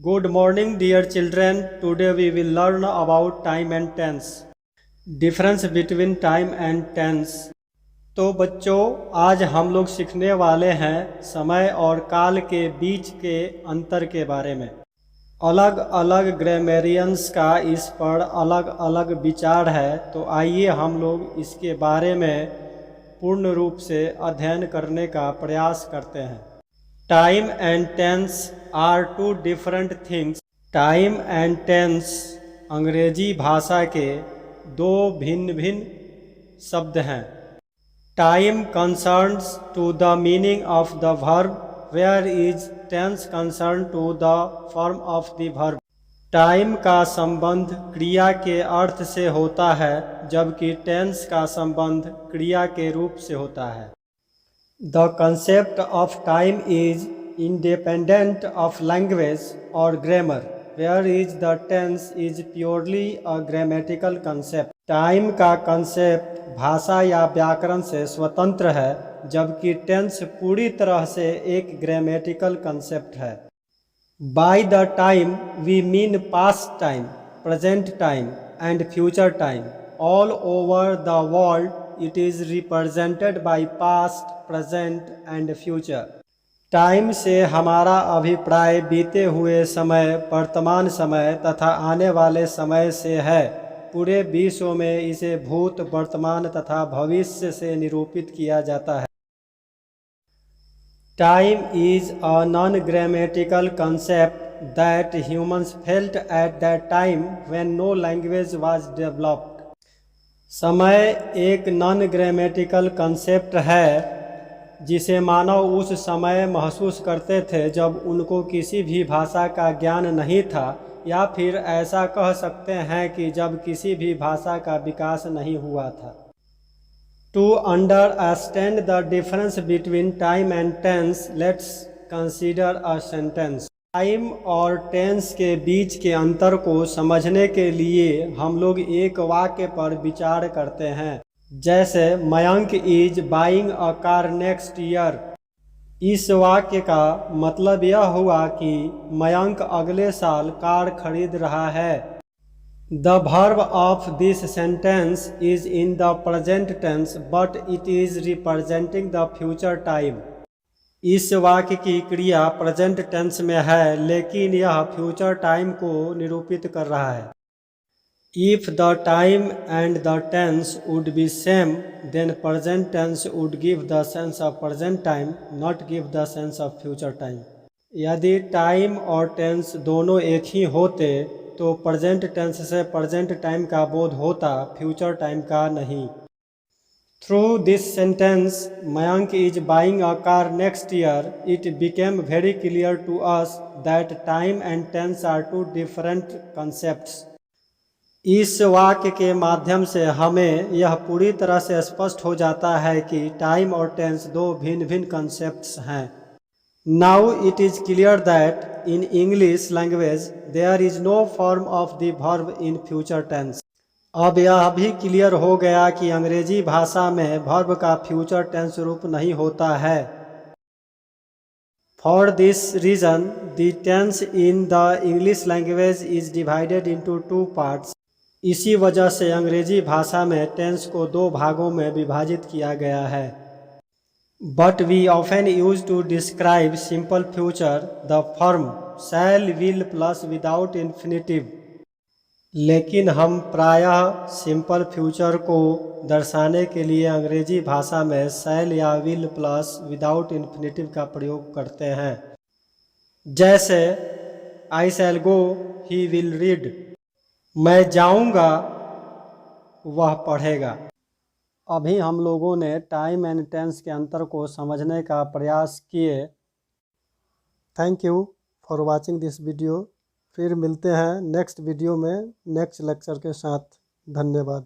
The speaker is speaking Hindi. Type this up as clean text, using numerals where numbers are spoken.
Good morning, dear children. Today we will learn about time and tense. Difference between time and tense. तो बच्चों, आज हम लोग सीखने वाले हैं समय और काल के बीच के अंतर के बारे में। अलग अलग ग्रामेरियंस का इस पर अलग अलग विचार है, तो आइए हम लोग इसके बारे में पूर्ण रूप से अध्ययन करने का प्रयास करते हैं। Time and tense are two different things. Time and tense अंग्रेजी भाषा के दो भिन्न भिन्न शब्द हैं। Time concerns to the meaning of the verb, whereas tense concern to the form of the verb. Time का संबंध क्रिया के अर्थ से होता है, जबकि टेंस का संबंध क्रिया के रूप से होता है। The concept of time is independent of language or grammar, whereas the tense is purely a grammatical concept. Time का कंसेप्ट भाषा या व्याकरण से स्वतंत्र है, जबकि टेंस पूरी तरह से एक ग्रामेटिकल कंसेप्ट है। By the time we mean past time, present time and future time. All over the world it is represented by past, present and future. Time से हमारा अभिप्राय बीते हुए समय, वर्तमान समय तथा आने वाले समय से है। पूरे विश्व में इसे भूत, वर्तमान तथा भविष्य से निरूपित किया जाता है। Time is a non-grammatical concept that humans felt at that time when no language was developed. समय एक नॉन ग्रामेटिकल कंसेप्ट है जिसे मानव उस समय महसूस करते थे जब उनको किसी भी भाषा का ज्ञान नहीं था, या फिर ऐसा कह सकते हैं कि जब किसी भी भाषा का विकास नहीं हुआ था। To understand the difference between time and tense, let's consider a sentence. Time और टेंस के बीच के अंतर को समझने के लिए हम लोग एक वाक्य पर विचार करते हैं। जैसे Mayank is buying a car next year. इस वाक्य का मतलब यह हुआ कि मयंक अगले साल कार खरीद रहा है। The verb of this sentence is in the present tense, but it is representing the future time. इस वाक्य की क्रिया प्रेजेंट टेंस में है, लेकिन यह फ्यूचर टाइम को निरूपित कर रहा है। If the time and the tense would be same, then present tense would give the sense of present time, not give the sense of future time. यदि टाइम और टेंस दोनों एक ही होते तो प्रेजेंट टेंस से प्रेजेंट टाइम का बोध होता, फ्यूचर टाइम का नहीं। Through this sentence, Mayank is buying a car next year, it became very clear to us that time and tense are two different concepts. इस वाक्य के माध्यम से हमें यह पूरी तरह से स्पष्ट हो जाता है कि टाइम और टेंस दो भिन्न भिन्न कंसेप्ट्स हैं। Now it is clear that in English language there is no form of the verb in future tense. अब यह भी क्लियर हो गया कि अंग्रेजी भाषा में वर्ब का फ्यूचर टेंस रूप नहीं होता है। For this reason, the tense in the English language is divided into two parts. इसी वजह से अंग्रेजी भाषा में टेंस को दो भागों में विभाजित किया गया है। But we often use to describe simple future the form shall, will plus without infinitive. लेकिन हम प्रायः सिंपल फ्यूचर को दर्शाने के लिए अंग्रेजी भाषा में शैल या विल प्लस विदाउट इन्फिनेटिव का प्रयोग करते हैं। जैसे आई शैल गो, ही विल रीड। मैं जाऊंगा, वह पढ़ेगा। अभी हम लोगों ने टाइम एंड टेंस के अंतर को समझने का प्रयास किए। Thank you for watching this video. फिर मिलते हैं नेक्स्ट वीडियो में नेक्स्ट लेक्चर के साथ। धन्यवाद।